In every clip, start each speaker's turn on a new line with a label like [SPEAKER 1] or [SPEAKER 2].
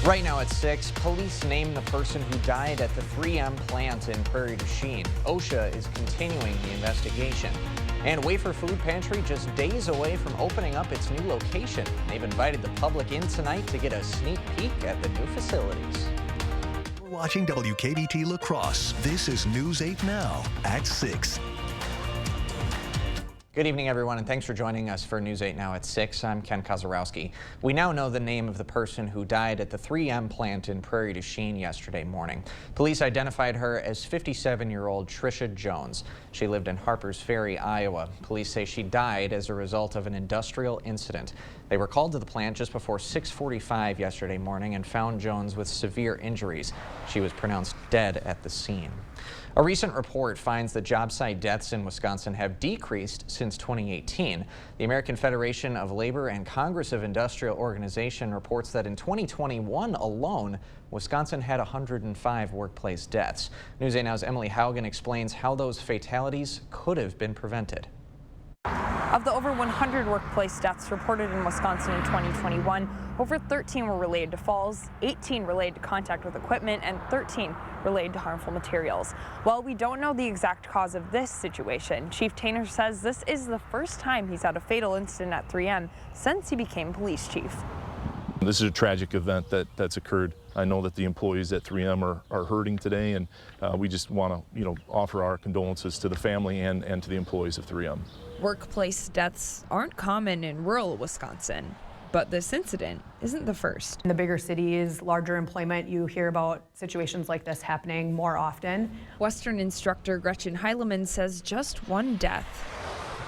[SPEAKER 1] Right now at 6, police name the person who died at the 3M plant in Prairie du Chien. OSHA is continuing the investigation. And Wafer Food Pantry just days away from opening up its new location. They've invited the public in tonight to get a sneak peek at the new facilities.
[SPEAKER 2] We're watching WKBT La Crosse. This is News 8 Now at 6.
[SPEAKER 1] Good evening, everyone, and thanks for joining us for News 8 Now at 6. I'm Ken Kozarowski. We now know the name of the person who died at the 3M plant in Prairie du Chien yesterday morning. Police identified her as 57-year-old Tricia Jones. She lived in Harpers Ferry, Iowa. Police say she died as a result of an industrial incident. They were called to the plant just before 6:45 yesterday morning and found Jones with severe injuries. She was pronounced dead at the scene. A recent report finds that job site deaths in Wisconsin have decreased since 2018. The American Federation of Labor and Congress of Industrial Organization reports that in 2021 alone, Wisconsin had 105 workplace deaths. News 8 Now's Emily Haugen explains how those fatalities could have been prevented.
[SPEAKER 3] Of the over 100 workplace deaths reported in Wisconsin in 2021, over 13 were related to falls, 18 related to contact with equipment, and 13 related to harmful materials. While we don't know the exact cause of this situation, Chief Tainer says this is the first time he's had a fatal incident at 3M since he became police chief.
[SPEAKER 4] This is a tragic event that's occurred. I know that the employees at 3M are hurting today, and we just want to, offer our condolences to the family and to the employees of 3M.
[SPEAKER 3] Workplace deaths aren't common in rural Wisconsin, but this incident isn't the first.
[SPEAKER 5] In the bigger cities, larger employment, you hear about situations like this happening more often.
[SPEAKER 3] Western instructor Gretchen Heileman says just one death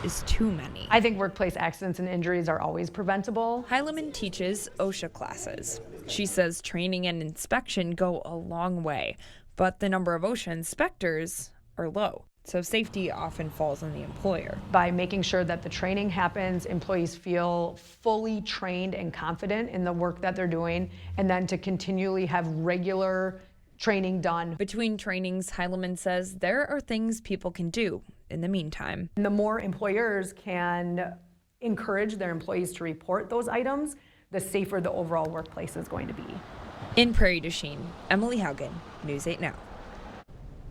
[SPEAKER 3] is too many.
[SPEAKER 5] I think workplace accidents and injuries are always preventable.
[SPEAKER 3] Heileman teaches OSHA classes. She says training and inspection go a long way, but the number of OSHA inspectors are low. So safety often falls on the employer.
[SPEAKER 5] By making sure that the training happens, employees feel fully trained and confident in the work that they're doing, and then to continually have regular training done.
[SPEAKER 3] Between trainings, Heileman says there are things people can do in the meantime.
[SPEAKER 5] And the more employers can encourage their employees to report those items, the safer the overall workplace is going to be.
[SPEAKER 3] In Prairie du Chien, Emily Haugen, News 8 Now.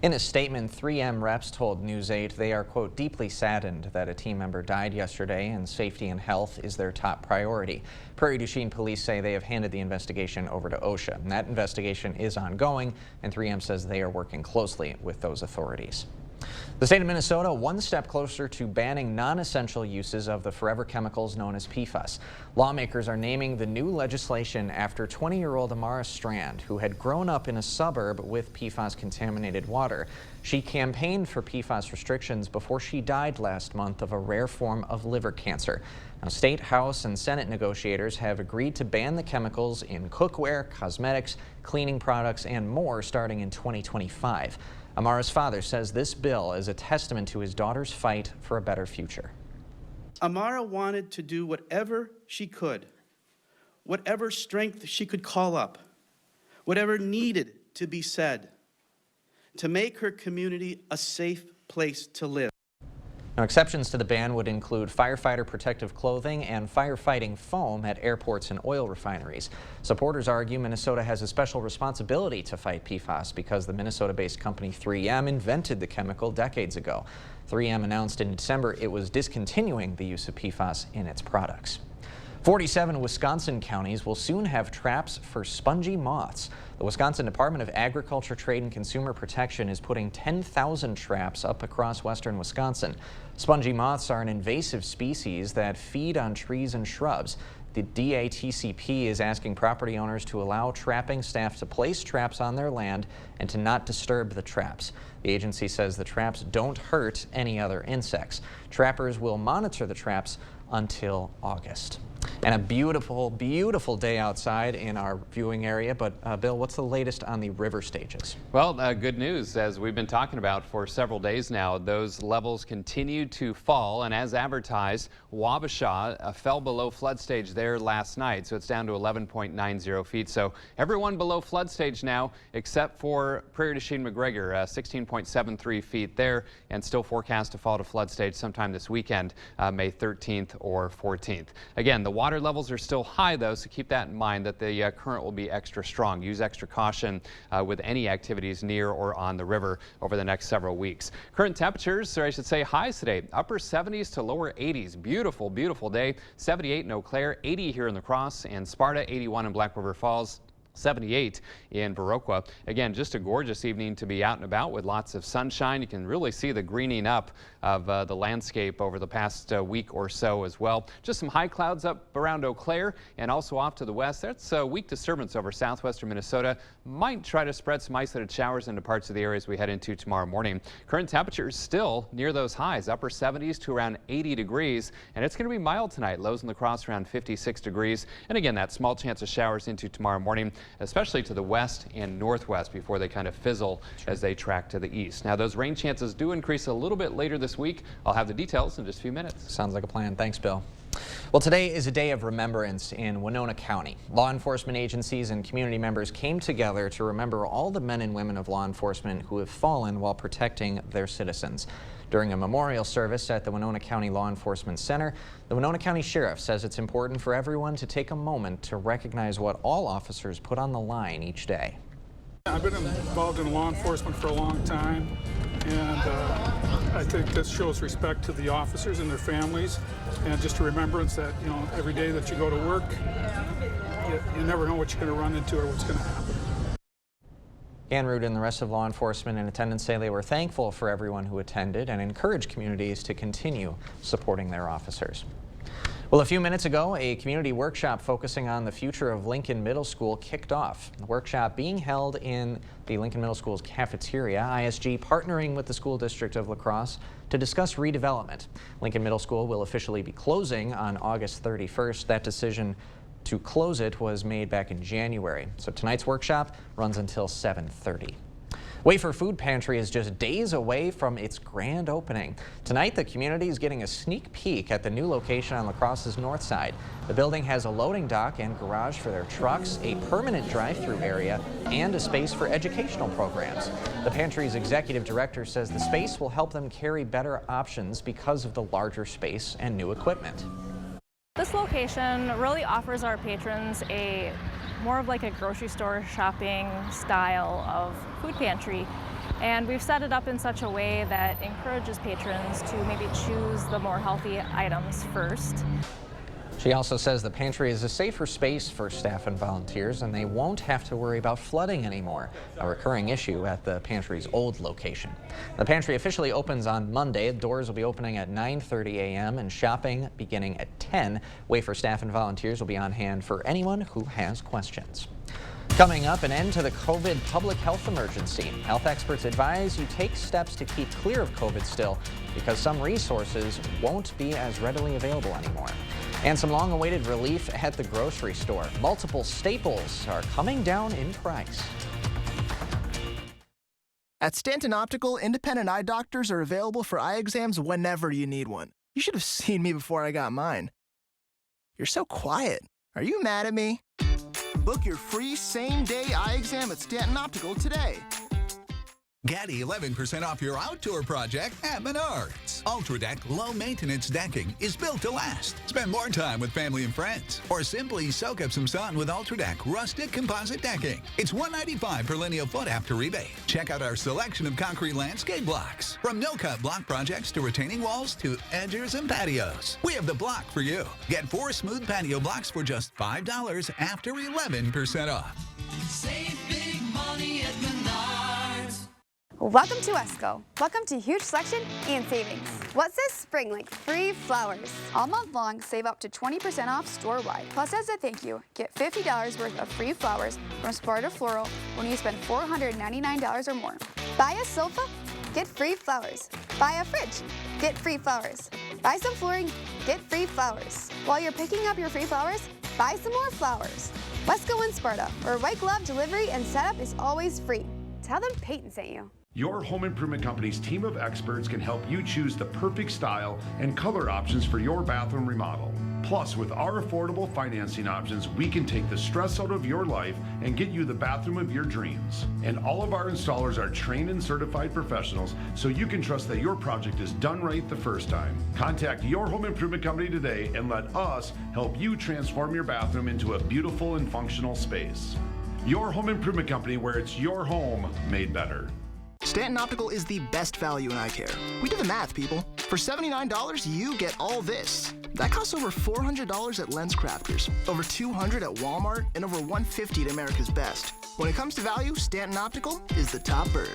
[SPEAKER 1] In a statement, 3M reps told News 8 they are, quote, deeply saddened that a team member died yesterday and safety and health is their top priority. Prairie du Chien police say they have handed the investigation over to OSHA. And that investigation is ongoing, and 3M says they are working closely with those authorities. The state of Minnesota one step closer to banning non-essential uses of the forever chemicals known as PFAS. Lawmakers are naming the new legislation after 20-year-old Amara Strand, who had grown up in a suburb with PFAS-contaminated water. She campaigned for PFAS restrictions before she died last month of a rare form of liver cancer. Now, State, House, and Senate negotiators have agreed to ban the chemicals in cookware, cosmetics, cleaning products, and more starting in 2025. Amara's father says this bill is a testament to his daughter's fight for a better future.
[SPEAKER 6] Amara wanted to do whatever she could, whatever strength she could call up, whatever needed to be said, to make her community a safe place to live.
[SPEAKER 1] Now, exceptions to the ban would include firefighter protective clothing and firefighting foam at airports and oil refineries. Supporters argue Minnesota has a special responsibility to fight PFAS because the Minnesota-based company 3M invented the chemical decades ago. 3M announced in December it was discontinuing the use of PFAS in its products. 47 Wisconsin counties will soon have traps for spongy moths. The Wisconsin Department of Agriculture, Trade, and Consumer Protection is putting 10,000 traps up across western Wisconsin. Spongy moths are an invasive species that feed on trees and shrubs. The DATCP is asking property owners to allow trapping staff to place traps on their land and to not disturb the traps. The agency says the traps don't hurt any other insects. Trappers will monitor the traps until August. And a beautiful, beautiful day outside in our viewing area. But Bill, what's the latest on the river stages?
[SPEAKER 7] Well, good news, as we've been talking about for several days now, those levels continue to fall. And as advertised, Wabasha fell below flood stage there last night. So it's down to 11.90 feet. So everyone below flood stage now, except for Prairie du Chien McGregor, 16.73 feet there, and still forecast to fall to flood stage sometime this weekend, May 13th or 14th. Again, the water Water levels are still high, though, so keep that in mind that the current will be extra strong. Use extra caution with any activities near or on the river over the next several weeks. Current temperatures, or I should say highs today, upper 70s to lower 80s. Beautiful, beautiful day. 78 in Eau Claire, 80 here in La Crosse and Sparta, 81 in Black River Falls. 78 in Viroqua. Again, just a gorgeous evening to be out and about with lots of sunshine. You can really see the greening up of the landscape over the past week or so as well. Just some high clouds up around Eau Claire and also off to the west. That's a weak disturbance over southwestern Minnesota. Might try to spread some isolated showers into parts of the areas we head into tomorrow morning. Current temperatures still near those highs, upper 70s to around 80 degrees. And it's going to be mild tonight. Lows in La Crosse around 56 degrees. And again, that small chance of showers into tomorrow morning, especially to the west and northwest before they kind of fizzle as they track to the east. Now, those rain chances do increase a little bit later this week. I'll have the details in just a few minutes.
[SPEAKER 1] Sounds like a plan. Thanks, Bill. Well, today is a day of remembrance in Winona County. Law enforcement agencies and community members came together to remember all the men and women of law enforcement who have fallen while protecting their citizens. During a memorial service at the Winona County Law Enforcement Center, the Winona County Sheriff says it's important for everyone to take a moment to recognize what all officers put on the line each day.
[SPEAKER 8] I've been involved in law enforcement for a long time, and I think this shows respect to the officers and their families, and just a remembrance that, you know, every day that you go to work, you never know what you're going to run into or what's going to happen.
[SPEAKER 1] Ann Root and the rest of law enforcement in attendance say they were thankful for everyone who attended and encourage communities to continue supporting their officers. Well, a few minutes ago, a community workshop focusing on the future of Lincoln Middle School kicked off. The workshop being held in the Lincoln Middle School's cafeteria, ISG partnering with the School District of La Crosse to discuss redevelopment. Lincoln Middle School will officially be closing on August 31st. That decision to close it was made back in January. So tonight's workshop runs until 7:30. Wafer Food Pantry is just days away from its grand opening. Tonight, the community is getting a sneak peek at the new location on La Crosse's north side. The building has a loading dock and garage for their trucks, a permanent drive-through area, and a space for educational programs. The pantry's executive director says the space will help them carry better options because of the larger space and new equipment.
[SPEAKER 9] This location really offers our patrons more of like a grocery store shopping style of food pantry, and we've set it up in such a way that encourages patrons to maybe choose the more healthy items first.
[SPEAKER 1] She also says the pantry is a safer space for staff and volunteers, and they won't have to worry about flooding anymore, a recurring issue at the pantry's old location. The pantry officially opens on Monday. The doors will be opening at 9:30 a.m. and shopping beginning at 10. Wafer staff and volunteers will be on hand for anyone who has questions. Coming up, an end to the COVID public health emergency. Health experts advise you take steps to keep clear of COVID still, because some resources won't be as readily available anymore. And some long-awaited relief at the grocery store. Multiple staples are coming down in price.
[SPEAKER 10] At Stanton Optical, independent eye doctors are available for eye exams whenever you need one. You should have seen me before I got mine. You're so quiet. Are you mad at me? Book your free same-day eye exam at Stanton Optical today.
[SPEAKER 11] Get 11% off your outdoor project at Menards. UltraDeck low-maintenance decking is built to last. Spend more time with family and friends, or simply soak up some sun with UltraDeck rustic composite decking. It's $195 per lineal foot after rebate. Check out our selection of concrete landscape blocks, from no-cut block projects to retaining walls to edges and patios. We have the block for you. Get 4 smooth patio blocks for just $5 after 11% off.
[SPEAKER 12] Save big money at Menards.
[SPEAKER 13] Welcome to Wesco. Welcome to huge selection and savings. What's this spring like? Free flowers. All month long, save up to 20% off store-wide. Plus, as a thank you, get $50 worth of free flowers from Sparta Floral when you spend $499 or more. Buy a sofa? Get free flowers. Buy a fridge? Get free flowers. Buy some flooring? Get free flowers. While you're picking up your free flowers, buy some more flowers. Wesco and Sparta, where white glove delivery and setup is always free. Tell them Peyton sent you.
[SPEAKER 14] Your home improvement company's team of experts can help you choose the perfect style and color options for your bathroom remodel. Plus, with our affordable financing options, we can take the stress out of your life and get you the bathroom of your dreams. And all of our installers are trained and certified professionals, so you can trust that your project is done right the first time. Contact your home improvement company today and let us help you transform your bathroom into a beautiful and functional space. Your home improvement company, where it's your home made better.
[SPEAKER 10] Stanton Optical is the best value in eye care. We did the math, people. For $79, you get all this. That costs over $400 at LensCrafters, over $200 at Walmart, and over $150 at America's Best. When it comes to value, Stanton Optical is the top bird.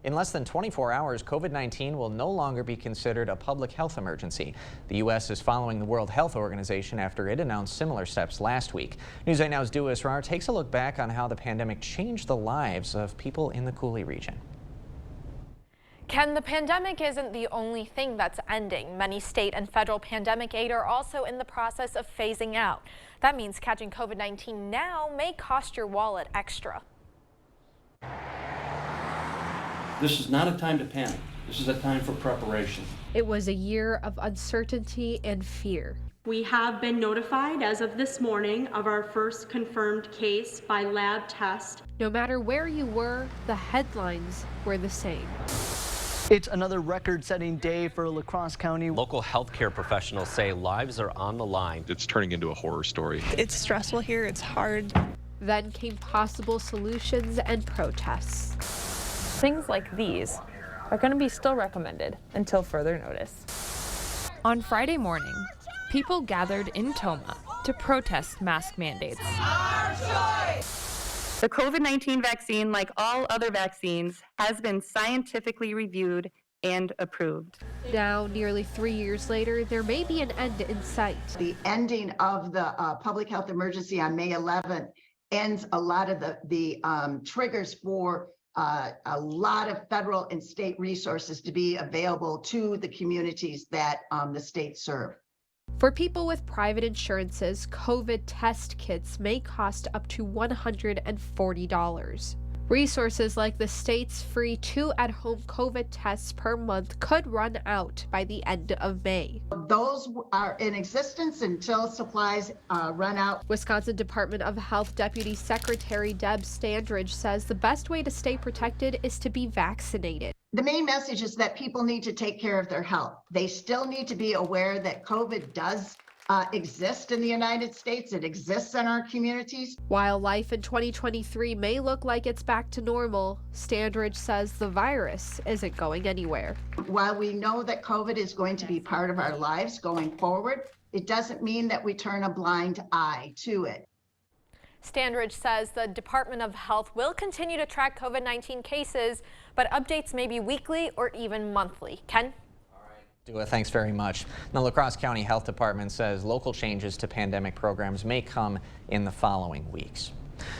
[SPEAKER 1] In less than 24 hours, COVID-19 will no longer be considered a public health emergency. The U.S. is following the World Health Organization after it announced similar steps last week. News 8 Now's Dua Israr takes a look back on how the pandemic changed the lives of people in the Cooley region.
[SPEAKER 15] Ken, the pandemic isn't the only thing that's ending. Many state and federal pandemic aid are also in the process of phasing out. That means catching COVID-19 now may cost your wallet extra.
[SPEAKER 16] This is not a time to panic. This is a time for preparation.
[SPEAKER 17] It was a year of uncertainty and fear.
[SPEAKER 18] We have been notified as of this morning of our first confirmed case by lab test.
[SPEAKER 17] No matter where you were, the headlines were the same.
[SPEAKER 19] It's another record-setting day for La Crosse County.
[SPEAKER 20] Local healthcare professionals say lives are on the line.
[SPEAKER 21] It's turning into a horror story.
[SPEAKER 22] It's stressful here. It's hard.
[SPEAKER 17] Then came possible solutions and protests.
[SPEAKER 3] Things like these are going to be still recommended until further notice.
[SPEAKER 23] On Friday morning, people gathered in Tomah to protest mask mandates.
[SPEAKER 24] The COVID-19 vaccine, like all other vaccines, has been scientifically reviewed and approved.
[SPEAKER 17] Now, nearly 3 years later, there may be an end in sight.
[SPEAKER 25] The ending of the public health emergency on May 11th ends a lot of the triggers for a lot of federal and state resources to be available to the communities that the states serve.
[SPEAKER 17] For people with private insurances, COVID test kits may cost up to $140. Resources like the state's free 2 at-home COVID tests per month could run out by the end of May.
[SPEAKER 25] Those are in existence until supplies run out.
[SPEAKER 17] Wisconsin Department of Health Deputy Secretary Deb Standridge says the best way to stay protected is to be vaccinated.
[SPEAKER 25] The main message is that people need to take care of their health. They still need to be aware that COVID does exist in the United States. It exists in our communities.
[SPEAKER 17] While life in 2023 may look like it's back to normal, Standridge says the virus isn't going anywhere.
[SPEAKER 25] While we know that COVID is going to be part of our lives going forward, it doesn't mean that we turn a blind eye to it.
[SPEAKER 15] Standridge says the Department of Health will continue to track COVID-19 cases, but updates may be weekly or even monthly. Ken?
[SPEAKER 1] Dua, thanks very much. The La Crosse County Health Department says local changes to pandemic programs may come in the following weeks.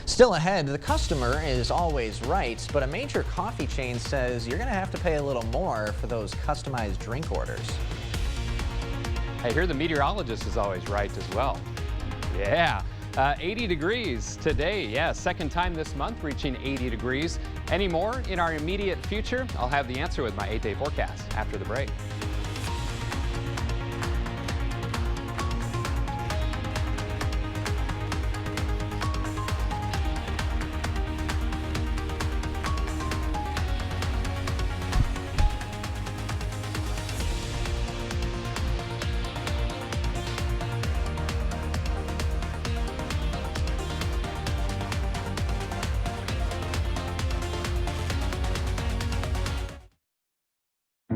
[SPEAKER 1] Still ahead, the customer is always right, but a major coffee chain says you're going to have to pay a little more for those customized drink orders.
[SPEAKER 7] I hear the meteorologist is always right as well. Yeah. 80 degrees today. Yeah, second time this month reaching 80 degrees. Any more in our immediate future? I'll have the answer with my 8-day forecast after the break.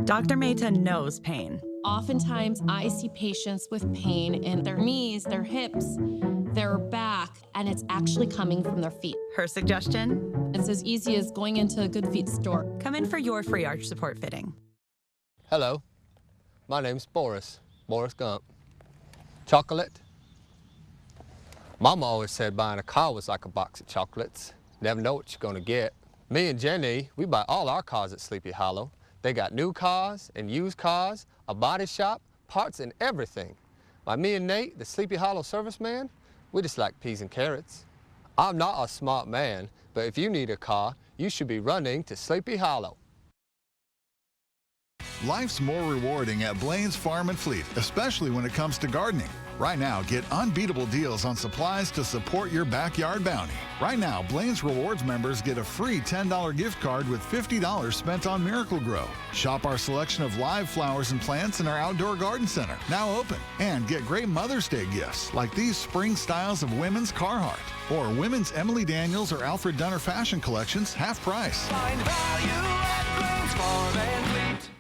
[SPEAKER 26] Dr. Mehta knows pain.
[SPEAKER 27] Oftentimes, I see patients with pain in their knees, their hips, their back, and it's actually coming from their feet.
[SPEAKER 26] Her suggestion?
[SPEAKER 27] It's as easy as going into a Good Feet store.
[SPEAKER 26] Come in for your free arch support fitting.
[SPEAKER 28] Hello, my name's Boris Gump. Chocolate? Mama always said buying a car was like a box of chocolates. Never know what you're gonna get. Me and Jenny, we buy all our cars at Sleepy Hollow. They got new cars and used cars, a body shop, parts and everything. Like me and Nate, the Sleepy Hollow serviceman, we just like peas and carrots. I'm not a smart man, but if you need a car, you should be running to Sleepy Hollow.
[SPEAKER 2] Life's more rewarding at Blaine's Farm and Fleet, especially when it comes to gardening. Right now, get unbeatable deals on supplies to support your backyard bounty. Right now, Blaine's Rewards members get a free $10 gift card with $50 spent on Miracle-Gro. Shop our selection of live flowers and plants in our outdoor garden center, now open. And get great Mother's Day gifts like these spring styles of women's Carhartt or women's Emily Daniels or Alfred Dunner fashion collections, half price.
[SPEAKER 12] Find value at Blaine's Farm and Fleet.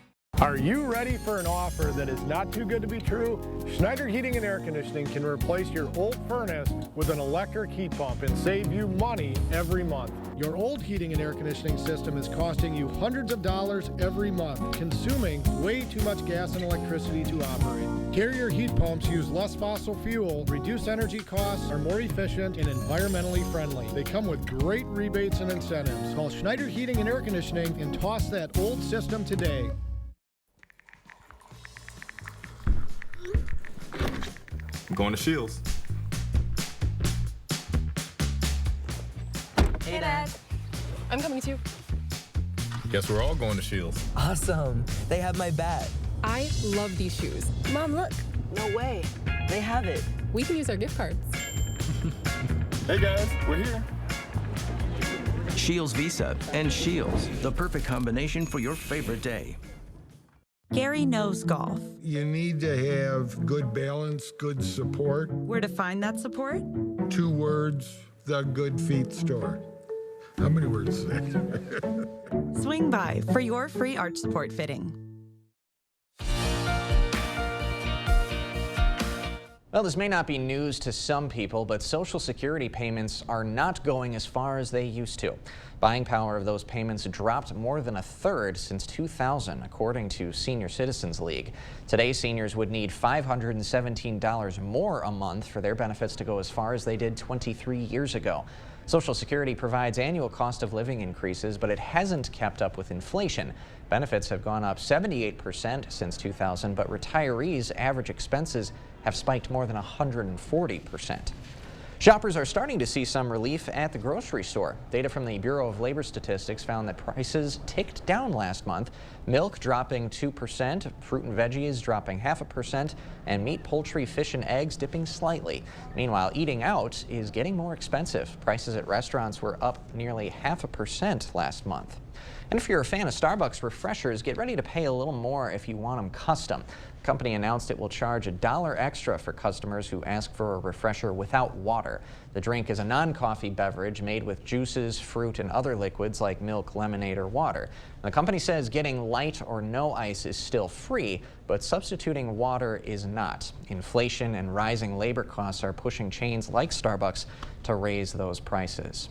[SPEAKER 4] Are you ready for an offer that is not too good to be true? Schneider Heating and Air Conditioning can replace your old furnace with an electric heat pump and save you money every month. Your old heating and air conditioning system is costing you hundreds of dollars every month, consuming way too much gas and electricity to operate. Carrier heat pumps use less fossil fuel, reduce energy costs, are more efficient, and environmentally friendly. They come with great rebates and incentives. Call Schneider Heating and Air Conditioning and toss that old system today.
[SPEAKER 5] I'm going to Shields.
[SPEAKER 6] Hey, Dad. I'm coming too.
[SPEAKER 5] Guess we're all going to Shields.
[SPEAKER 8] Awesome. They have my bat.
[SPEAKER 6] I love these shoes. Mom, look.
[SPEAKER 8] No way. They have it.
[SPEAKER 6] We can use our gift cards.
[SPEAKER 5] Hey, guys. We're here.
[SPEAKER 9] Shields Visa and Shields, the perfect combination for your favorite day.
[SPEAKER 26] Gary knows golf.
[SPEAKER 11] You need to have good balance, good support.
[SPEAKER 26] Where to find that support?
[SPEAKER 11] 2 words, the Good Feet Store. How many words is that?
[SPEAKER 26] Swing by for your free arch support fitting.
[SPEAKER 1] Well, this may not be news to some people, but Social Security payments are not going as far as they used to. Buying power of those payments dropped more than a third since 2000, according to Senior Citizens League. Today, seniors would need $517 more a month for their benefits to go as far as they did 23 years ago. Social Security provides annual cost of living increases, but it hasn't kept up with inflation. Benefits have gone up 78% since 2000, but retirees' average expenses have spiked more than 140%. Shoppers are starting to see some relief at the grocery store. Data from the Bureau of Labor Statistics found that prices ticked down last month. Milk dropping 2%, fruit and veggies dropping 0.5%, and meat, poultry, fish, and eggs dipping slightly. Meanwhile, eating out is getting more expensive. Prices at restaurants were up nearly 0.5% last month. And if you're a fan of Starbucks refreshers, get ready to pay a little more if you want them custom. The company announced it will charge $1 extra for customers who ask for a refresher without water. The drink is a non-coffee beverage made with juices, fruit, and other liquids like milk, lemonade, or water. And the company says getting light or no ice is still free, but substituting water is not. Inflation and rising labor costs are pushing chains like Starbucks to raise those prices.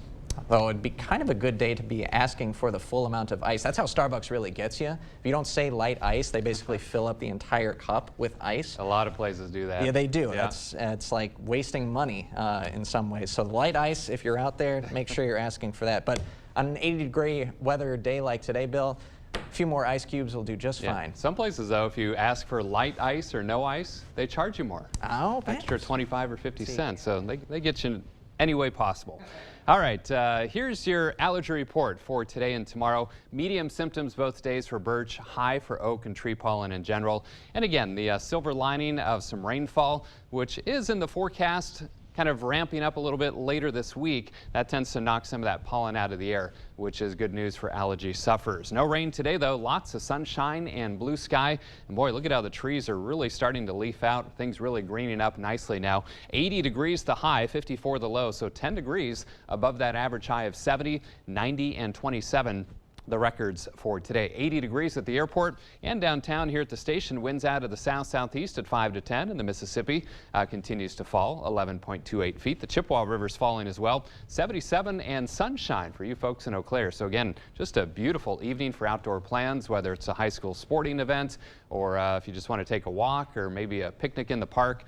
[SPEAKER 1] Though it'd be kind of a good day to be asking for the full amount of ice. That's how Starbucks really gets you. If you don't say light ice, they basically fill up the entire cup with ice.
[SPEAKER 7] A lot of places do that.
[SPEAKER 1] Yeah, they do.
[SPEAKER 7] Yeah.
[SPEAKER 1] It's like wasting money in some ways. So light ice, if you're out there, make sure you're asking for that. But on an 80-degree weather day like today, Bill, a few more ice cubes will do just fine.
[SPEAKER 7] Some places, though, if you ask for light ice or no ice, they charge you more.
[SPEAKER 1] Oh,
[SPEAKER 7] extra 25 or 50 cents. So they get you any way possible. All right, here's your allergy report for today and tomorrow. Medium symptoms both days for birch, high for oak and tree pollen in general. And again, the silver lining of some rainfall, which is in the forecast, kind of ramping up a little bit later this week. That tends to knock some of that pollen out of the air, which is good news for allergy sufferers. No rain today, though. Lots of sunshine and blue sky. And boy, look at how the trees are really starting to leaf out. Things really greening up nicely now. 80 degrees the high, 54 the low, so 10 degrees above that average high of 70, 90, and 27. The records for today. 80 degrees at the airport and downtown here at the station. Winds out of the south-southeast at 5 to 10, and the Mississippi continues to fall 11.28 feet. The Chippewa River's falling as well. 77 and sunshine for you folks in Eau Claire. So again, just a beautiful evening for outdoor plans, whether it's a high school sporting event or if you just want to take a walk or maybe a picnic in the park.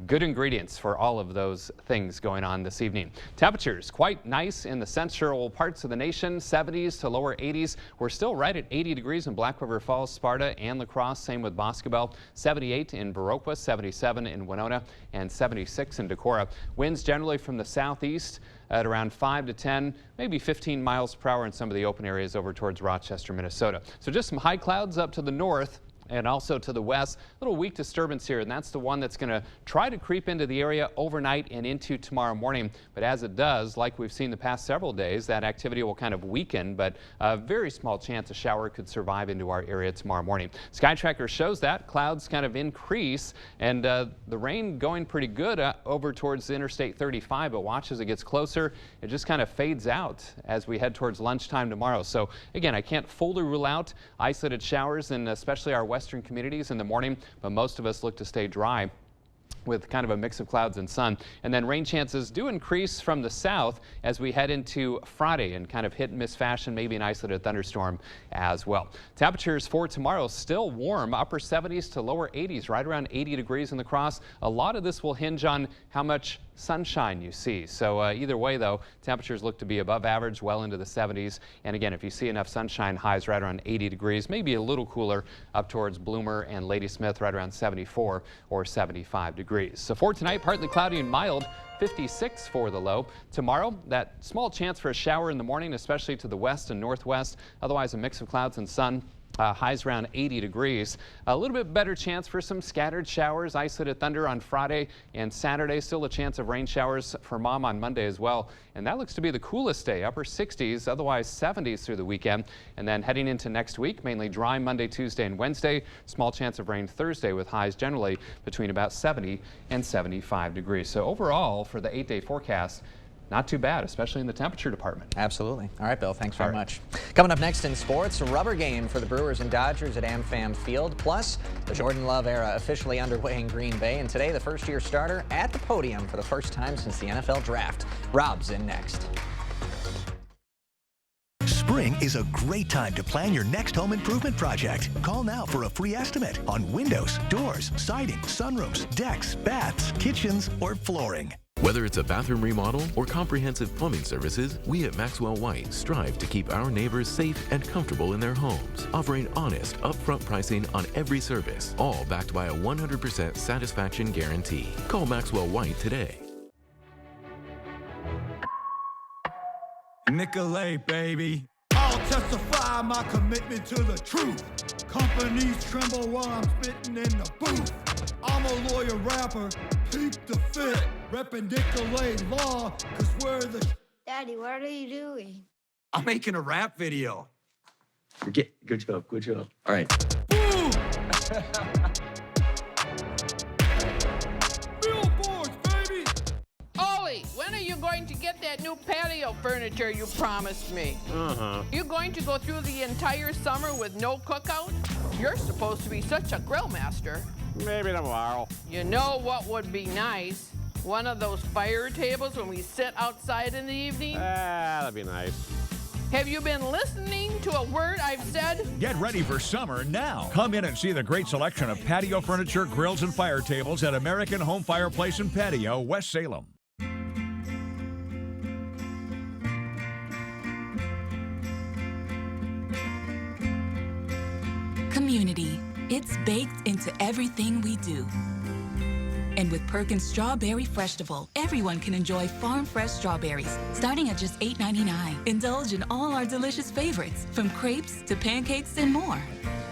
[SPEAKER 7] good ingredients for all of those things going on this evening. Temperatures quite nice in the central parts of the nation, 70s to lower 80s. We're still right at 80 degrees in Black River Falls, Sparta, and La Crosse. Same with Boscobel. 78 in Viroqua, 77 in Winona, and 76 in Decorah. Winds generally from the southeast at around 5 to 10, maybe 15 miles per hour in some of the open areas over towards Rochester, Minnesota. So just some high clouds up to the north and also to the west. A little weak disturbance here, and that's the one that's going to try to creep into the area overnight and into tomorrow morning. But as it does, like we've seen the past several days, that activity will kind of weaken, but a very small chance a shower could survive into our area tomorrow morning. Sky Tracker shows that clouds kind of increase, and the rain going pretty good over towards Interstate 35, but watch as it gets closer. It just kind of fades out as we head towards lunchtime tomorrow. So again, I can't fully rule out isolated showers in especially our western communities in the morning, but most of us look to stay dry with kind of a mix of clouds and sun. And then rain chances do increase from the south as we head into Friday in kind of hit and miss fashion, maybe an isolated thunderstorm as well. Temperatures for tomorrow still warm, upper 70s to lower 80s, right around 80 degrees in La Crosse. A lot of this will hinge on how much sunshine you see. So either way, though, temperatures look to be above average, well into the 70s. And again, if you see enough sunshine, highs right around 80 degrees, maybe a little cooler up towards Bloomer and Ladysmith, right around 74 or 75 degrees. So for tonight, partly cloudy and mild, 56 for the low. Tomorrow, that small chance for a shower in the morning, especially to the west and northwest. Otherwise, a mix of clouds and sun. Highs around 80 degrees. A little bit better chance for some scattered showers, isolated thunder on Friday and Saturday. Still a chance of rain showers for Mom on Monday as well. And that looks to be the coolest day, upper 60s, otherwise 70s through the weekend. And then heading into next week, mainly dry Monday, Tuesday, and Wednesday. Small chance of rain Thursday with highs generally between about 70 and 75 degrees. So overall, for the 8-day forecast, not too bad, especially in the temperature department.
[SPEAKER 1] Absolutely. All right, Bill, thanks very much. Coming up next in sports, a rubber game for the Brewers and Dodgers at AmFam Field, plus the Jordan Love era officially underway in Green Bay, and today the first-year starter at the podium for the first time since the NFL draft. Rob's in next.
[SPEAKER 10] Spring is a great time to plan your next home improvement project. Call now for a free estimate on windows, doors, siding, sunrooms, decks, baths, kitchens, or flooring.
[SPEAKER 13] Whether it's a bathroom remodel or comprehensive plumbing services, we at Maxwell White strive to keep our neighbors safe and comfortable in their homes, offering honest, upfront pricing on every service, all backed by a 100% satisfaction guarantee. Call Maxwell White today.
[SPEAKER 14] Nicolay, baby. I'll testify my commitment to the truth. Companies tremble while I'm spitting in the booth. I'm a lawyer rapper, peep the fit. Reppin' Nicolay Law, cause we're the...
[SPEAKER 16] Daddy, what are you doing?
[SPEAKER 14] I'm making a rap video.
[SPEAKER 18] Good job, good job. All right.
[SPEAKER 14] Boom! Billboards, baby!
[SPEAKER 19] Ollie, when are you going to get that new patio furniture you promised me? You going to go through the entire summer with no cookout? You're supposed to be such a grill master.
[SPEAKER 20] Maybe tomorrow.
[SPEAKER 19] You know what would be nice? One of those fire tables when we sit outside in the evening?
[SPEAKER 20] That'd be nice.
[SPEAKER 19] Have you been listening to a word I've said?
[SPEAKER 21] Get ready for summer now. Come in and see the great selection of patio furniture, grills, and fire tables at American Home Fireplace and Patio, West Salem.
[SPEAKER 29] Community. It's baked into everything we do. And with Perkins Strawberry Freshtival, everyone can enjoy farm-fresh strawberries, starting at just $8.99. Indulge in all our delicious favorites, from crepes to pancakes and more.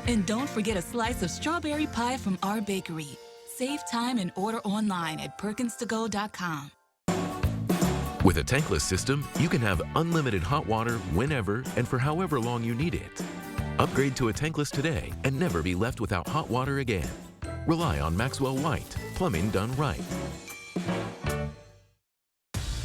[SPEAKER 29] And don't forget a slice of strawberry pie from our bakery. Save time and order online at perkinstogo.com.
[SPEAKER 13] With a tankless system, you can have unlimited hot water whenever and for however long you need it. Upgrade to a tankless today and never be left without hot water again. Rely on Maxwell White, plumbing done right.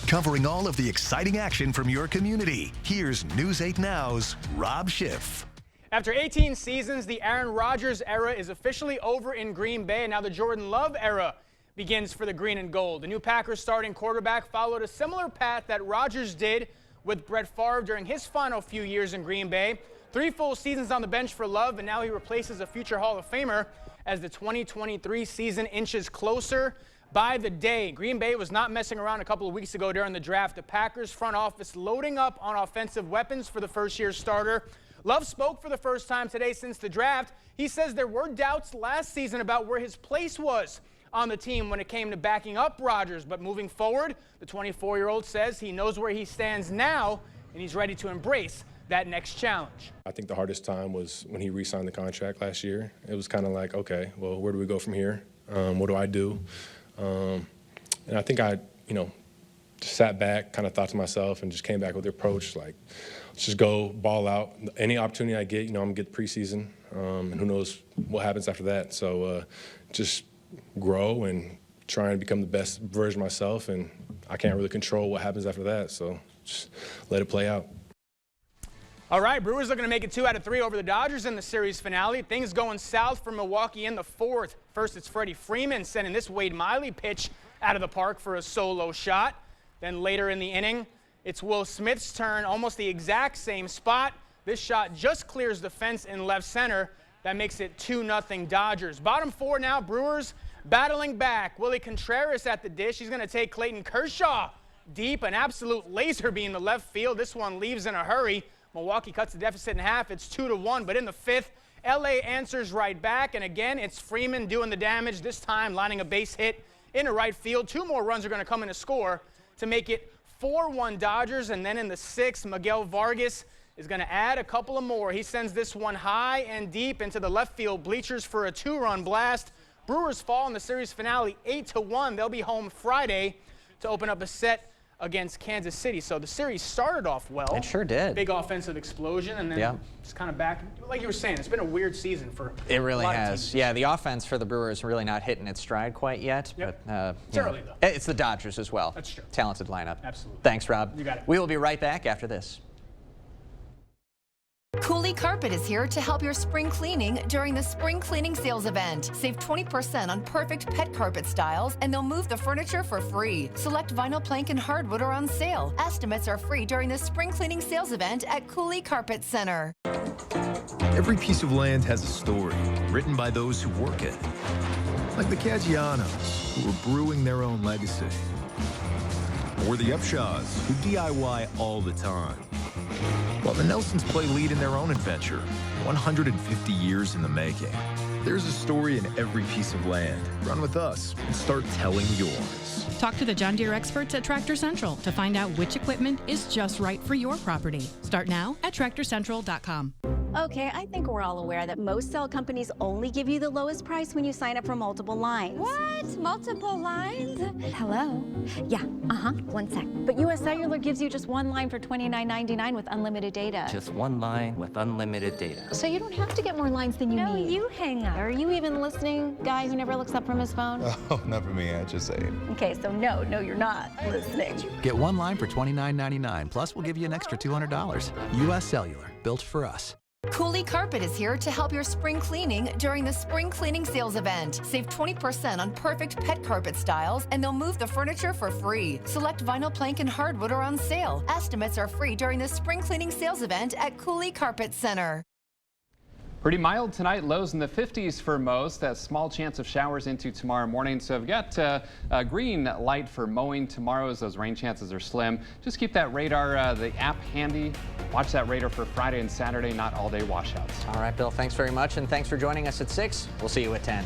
[SPEAKER 10] Covering all of the exciting action from your community, here's News 8 Now's Rob Schiff.
[SPEAKER 30] After 18 seasons, the Aaron Rodgers era is officially over in Green Bay, and now the Jordan Love era begins for the green and gold. The new Packers starting quarterback followed a similar path that Rodgers did with Brett Favre during his final few years in Green Bay. 3 full seasons on the bench for Love, and now he replaces a future Hall of Famer as the 2023 season inches closer. by the day. Green Bay was not messing around a couple of weeks ago during the draft. The Packers front office loading up on offensive weapons for the first-year starter. Love spoke for the first time today since the draft. He says there were doubts last season about where his place was on the team when it came to backing up Rodgers. But moving forward, the 24-year-old says he knows where he stands now, and he's ready to embrace that next challenge.
[SPEAKER 2] I think the hardest time was when he re-signed the contract last year. It was kind of like, okay, well, where do we go from here? What do I do? And I think I, just sat back, kind of thought to myself, and just came back with the approach, like, let's just go ball out. Any opportunity I get, I'm going to get preseason, and who knows what happens after that. So just grow and try and become the best version of myself, and I can't really control what happens after that, so just let it play out.
[SPEAKER 30] All right, Brewers looking to make it 2 out of 3 over the Dodgers in the series finale. Things going south for Milwaukee in the 4th. First, it's Freddie Freeman sending this Wade Miley pitch out of the park for a solo shot. Then later in the inning, it's Will Smith's turn, almost the exact same spot. This shot just clears the fence in left center. That makes it 2-0 Dodgers. Bottom 4 now, Brewers battling back. Willie Contreras at the dish. He's going to take Clayton Kershaw deep, an absolute laser beam to left field. This one leaves in a hurry. Milwaukee cuts the deficit in half. It's 2-1, but in the 5th, LA answers right back, and again, it's Freeman doing the damage, this time lining a base hit into right field. 2 more runs are going to come in to score to make it 4-1 Dodgers, and then in the 6th, Miguel Vargas is going to add a couple of more. He sends this one high and deep into the left field bleachers for a 2-run blast. Brewers fall in the series finale 8-1. They'll be home Friday to open up a set against Kansas City. So the series started off well.
[SPEAKER 1] It sure did.
[SPEAKER 30] Big offensive explosion, and then it's kind of back. Like you were saying, it's been a weird season for
[SPEAKER 1] It really
[SPEAKER 30] a lot of
[SPEAKER 1] has.
[SPEAKER 30] teams.
[SPEAKER 1] Yeah, the offense for the Brewers really not hitting its stride quite yet.
[SPEAKER 30] Yep.
[SPEAKER 1] But
[SPEAKER 30] It's early, though.
[SPEAKER 1] It's the Dodgers as well.
[SPEAKER 30] That's true.
[SPEAKER 1] Talented lineup.
[SPEAKER 30] Absolutely.
[SPEAKER 1] Thanks, Rob.
[SPEAKER 30] You got it.
[SPEAKER 1] We will be right back after this.
[SPEAKER 3] Cooley Carpet is here to help your spring cleaning during the spring cleaning sales event. Save 20% on perfect pet carpet styles, and they'll move the furniture for free. Select vinyl plank and hardwood are on sale. Estimates are free during the spring cleaning sales event at Cooley Carpet Center.
[SPEAKER 15] Every piece of land has a story written by those who work it. Like the Caggianos, who are brewing their own legacy. Or the Upshaws, who DIY all the time. While the Nelsons play lead in their own adventure, 150 years in the making. There's a story in every piece of land. Run with us and start telling yours.
[SPEAKER 17] Talk to the John Deere experts at Tractor Central to find out which equipment is just right for your property. Start now at TractorCentral.com.
[SPEAKER 22] Okay, I think we're all aware that most cell companies only give you the lowest price when you sign up for multiple lines.
[SPEAKER 23] What? Multiple lines?
[SPEAKER 22] Hello? Yeah, one sec. But US Cellular gives you just one line for $29.99 with unlimited data.
[SPEAKER 24] Just one line with unlimited data.
[SPEAKER 22] So you don't have to get more lines than you need.
[SPEAKER 23] No, you hang up.
[SPEAKER 22] Are you even listening, guy who never looks up from his phone?
[SPEAKER 25] Oh, not for me, I just say it.
[SPEAKER 22] Okay, so no, you're not listening.
[SPEAKER 27] Get one line for $29.99, plus we'll give you an extra $200. US Cellular, built for us.
[SPEAKER 3] Cooley Carpet is here to help your spring cleaning during the spring cleaning sales event. Save 20% on perfect pet carpet styles, and they'll move the furniture for free. Select vinyl plank and hardwood are on sale. Estimates are free during the spring cleaning sales event at Cooley Carpet Center.
[SPEAKER 7] Pretty mild tonight, lows in the 50s for most. That small chance of showers into tomorrow morning. So we've got a green light for mowing tomorrow as those rain chances are slim. Just keep that radar, the app handy. Watch that radar for Friday and Saturday, not all day washouts.
[SPEAKER 1] All right, Bill, thanks very much. And thanks for joining us at 6. We'll see you at 10.